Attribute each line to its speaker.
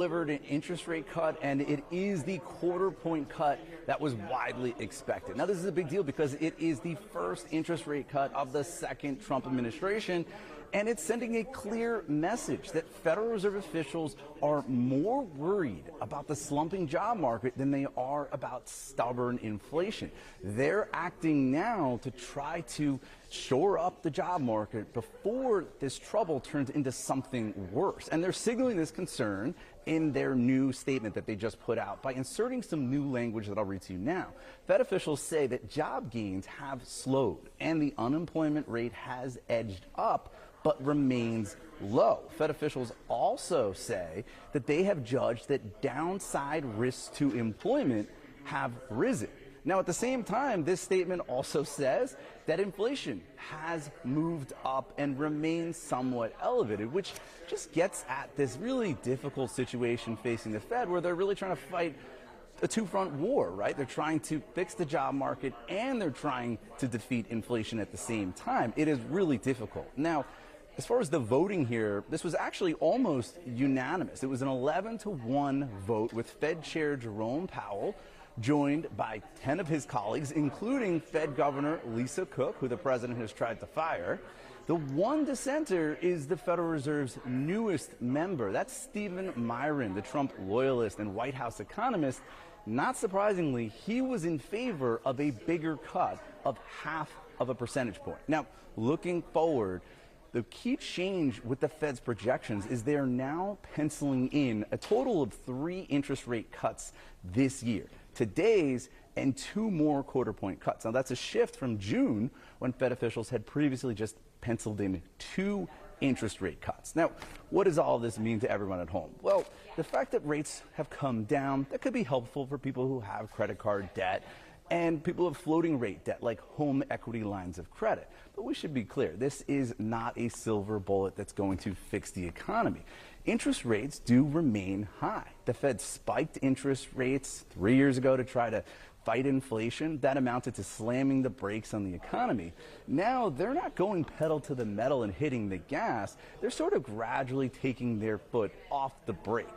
Speaker 1: Delivered an interest rate cut, and it is the quarter-point cut that was widely expected. Now, this is a big deal because it is the first interest rate cut of the second Trump administration, and it's sending a clear message that Federal Reserve officials are more worried about the slumping job market than they are about stubborn inflation. They're acting now to try to shore up the job market before this trouble turns into something worse. And they're signaling this concern in their new statement that they just put out by inserting some new language that I'll read to you now. Fed officials say that job gains have slowed and the unemployment rate has edged up but remains low. Fed officials also say that they have judged that downside risks to employment have risen. Now, at the same time, this statement also says that inflation has moved up and remains somewhat elevated, which just gets at this really difficult situation facing the Fed, where they're really trying to fight a two-front war, right? They're trying to fix the job market and they're trying to defeat inflation at the same time. It is really difficult. Now, as far as the voting here, this was actually almost unanimous. It was an 11-1 vote with Fed Chair Jerome Powell joined by 10 of his colleagues, including Fed Governor Lisa Cook, who the president has tried to fire. The one dissenter is the Federal Reserve's newest member. That's Stephen Miron, the Trump loyalist and White House economist. Not surprisingly, he was in favor of a bigger cut of 0.5 percentage point. Now, looking forward, the key change with the Fed's projections is they're now penciling in a total of 3 interest rate cuts this year. Today's and 2 more quarter-point cuts. Now, that's a shift from June when Fed officials had previously just penciled in 2 interest rate cuts. Now, what does all this mean to everyone at home? Well, the fact that rates have come down, that could be helpful for people who have credit card debt and people have floating rate debt like home equity lines of credit. But we should be clear, this is not a silver bullet that's going to fix the economy. Interest rates do remain high. The Fed spiked interest rates 3 years ago to try to fight inflation. That amounted to slamming the brakes on the economy. Now they're not going pedal to the metal and hitting the gas. They're sort of gradually taking their foot off the brake.